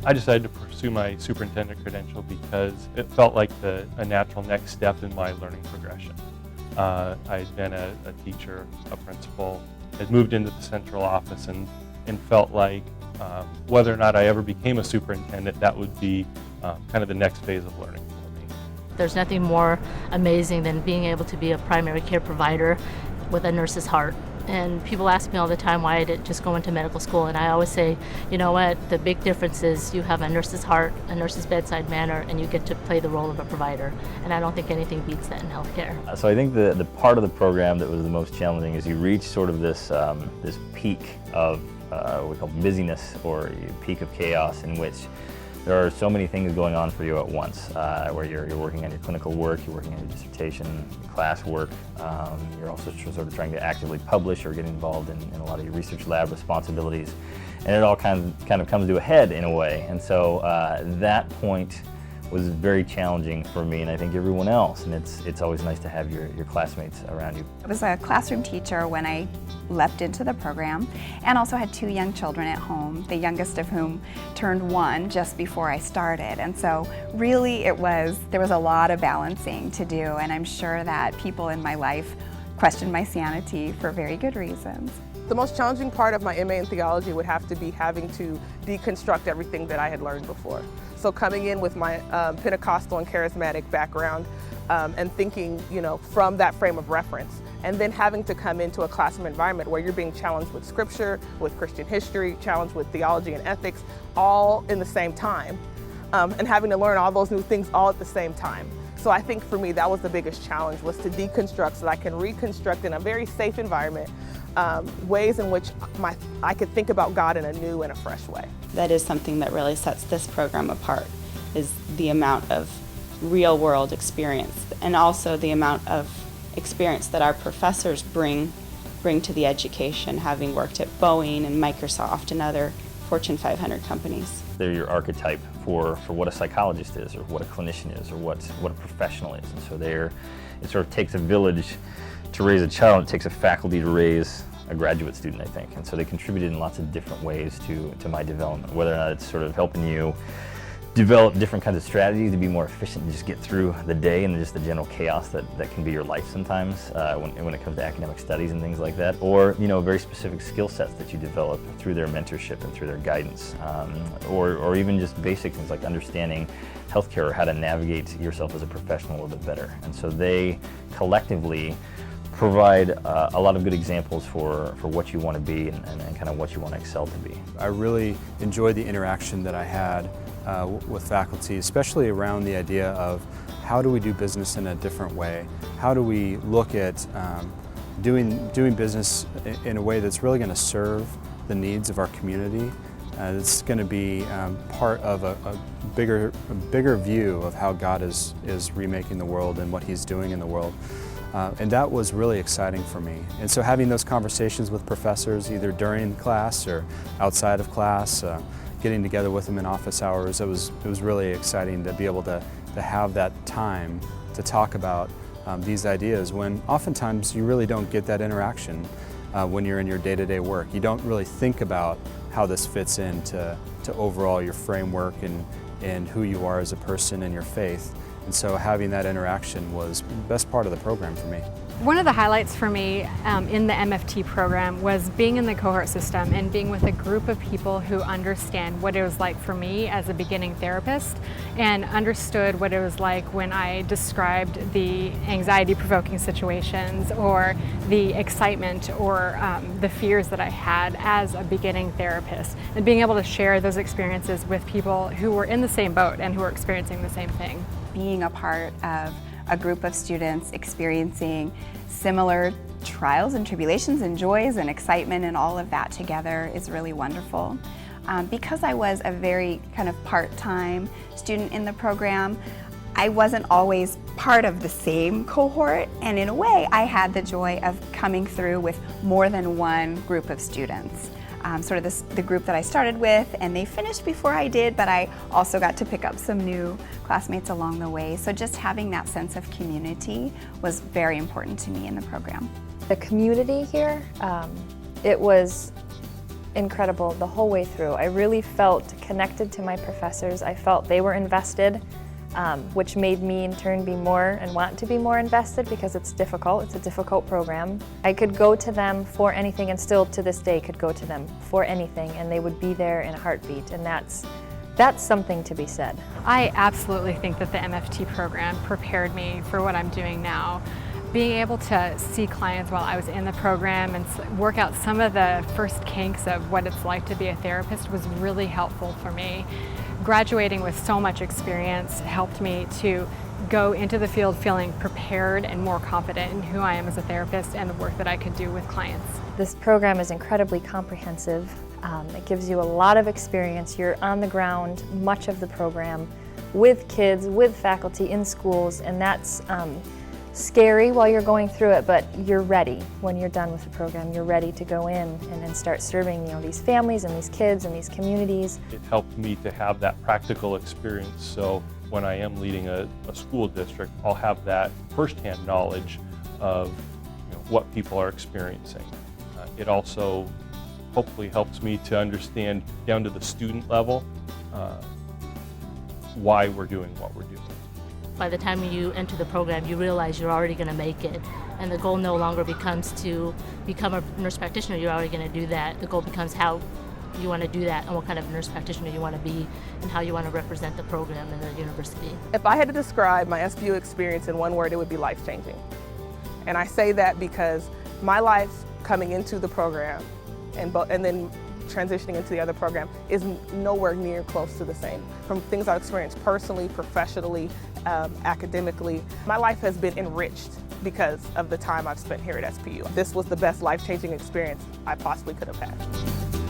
I decided to pursue my superintendent credential because it felt like a natural next step in my learning progression. I'd been a teacher, a principal, had moved into the central office and felt like whether or not I ever became a superintendent, that would be kind of the next phase of learning for me. There's nothing more amazing than being able to be a primary care provider with a nurse's heart. And people ask me all the time why I didn't just go into medical school, and I always say, you know what, the big difference is you have a nurse's heart, a nurse's bedside manner, and you get to play the role of a provider. And I don't think anything beats that in healthcare. So I think the part of the program that was the most challenging is you reach sort of this peak of what we call busyness, or peak of chaos, in which there are so many things going on for you at once, where you're working on your clinical work, you're working on your dissertation, your class work, you're also sort of trying to actively publish or get involved in a lot of your research lab responsibilities, and it all kind of comes to a head in a way. And so that point was very challenging for me, and I think everyone else, and it's always nice to have your classmates around you. I was a classroom teacher when I leapt into the program, and also had 2 young children at home, the youngest of whom turned 1 just before I started. And so really there was a lot of balancing to do, and I'm sure that people in my life questioned my sanity for very good reasons. The most challenging part of my MA in theology would have to be having to deconstruct everything that I had learned before. So coming in with my Pentecostal and charismatic background and thinking, from that frame of reference, and then having to come into a classroom environment where you're being challenged with scripture, with Christian history, challenged with theology and ethics, all in the same time, and having to learn all those new things all at the same time. So I think for me that was the biggest challenge, was to deconstruct so that I can reconstruct in a very safe environment ways in which I could think about God in a new and a fresh way. That is something that really sets this program apart, is the amount of real world experience, and also the amount of experience that our professors bring to the education, having worked at Boeing and Microsoft and other Fortune 500 companies. They're your archetype for what a psychologist is, or what a clinician is, or what a professional is. And so it sort of takes a village to raise a child. It takes a faculty to raise a graduate student, I think. And so they contributed in lots of different ways to my development, whether or not it's sort of helping you develop different kinds of strategies to be more efficient and just get through the day and just the general chaos that can be your life sometimes when it comes to academic studies and things like that, or very specific skill sets that you develop through their mentorship and through their guidance, or even just basic things like understanding healthcare or how to navigate yourself as a professional a little bit better. And so they collectively provide a lot of good examples for what you want to be and kind of what you want to excel to be. I really enjoyed the interaction that I had with faculty, especially around the idea of how do we do business in a different way? How do we look at doing business in a way that's really going to serve the needs of our community? It's going to be part of a bigger view of how God is remaking the world and what He's doing in the world. And that was really exciting for me. And so having those conversations with professors, either during class or outside of class, getting together with them in office hours, it was really exciting to be able to have that time to talk about these ideas, when oftentimes you really don't get that interaction when you're in your day-to-day work. You don't really think about how this fits into overall your framework and who you are as a person and your faith. And so having that interaction was the best part of the program for me. One of the highlights for me in the MFT program was being in the cohort system and being with a group of people who understand what it was like for me as a beginning therapist, and understood what it was like when I described the anxiety-provoking situations or the excitement or the fears that I had as a beginning therapist, and being able to share those experiences with people who were in the same boat and who were experiencing the same thing. Being a part of a group of students experiencing similar trials and tribulations and joys and excitement and all of that together is really wonderful. Because I was a very kind of part-time student in the program, I wasn't always part of the same cohort, and in a way I had the joy of coming through with more than one group of students. Sort of the group that I started with, and they finished before I did, but I also got to pick up some new classmates along the way. So just having that sense of community was very important to me in the program. The community here, it was incredible the whole way through. I really felt connected to my professors. I felt they were invested, which made me in turn be more and want to be more invested because it's difficult. It's a difficult program. I could go to them for anything, and still to this day could go to them for anything, and they would be there in a heartbeat, and that's something to be said. I absolutely think that the MFT program prepared me for what I'm doing now. Being able to see clients while I was in the program and work out some of the first kinks of what it's like to be a therapist was really helpful for me. Graduating with so much experience helped me to go into the field feeling prepared and more confident in who I am as a therapist and the work that I could do with clients. This program is incredibly comprehensive. It gives you a lot of experience. You're on the ground much of the program with kids, with faculty in schools, and that's scary while you're going through it, but you're ready when you're done with the program. You're ready to go in and then start serving these families and these kids and these communities. It helped me to have that practical experience, so when I am leading a school district, I'll have that firsthand knowledge of what people are experiencing. It also hopefully helps me to understand down to the student level why we're doing what we're doing. By the time you enter the program, you realize you're already going to make it. And the goal no longer becomes to become a nurse practitioner. You're already going to do that. The goal becomes how you want to do that and what kind of nurse practitioner you want to be and how you want to represent the program in the university. If I had to describe my SBU experience in one word, it would be life-changing. And I say that because my life coming into the program and then transitioning into the other program is nowhere near close to the same. From things I've experienced personally, professionally, academically, my life has been enriched because of the time I've spent here at SPU. This was the best life-changing experience I possibly could have had.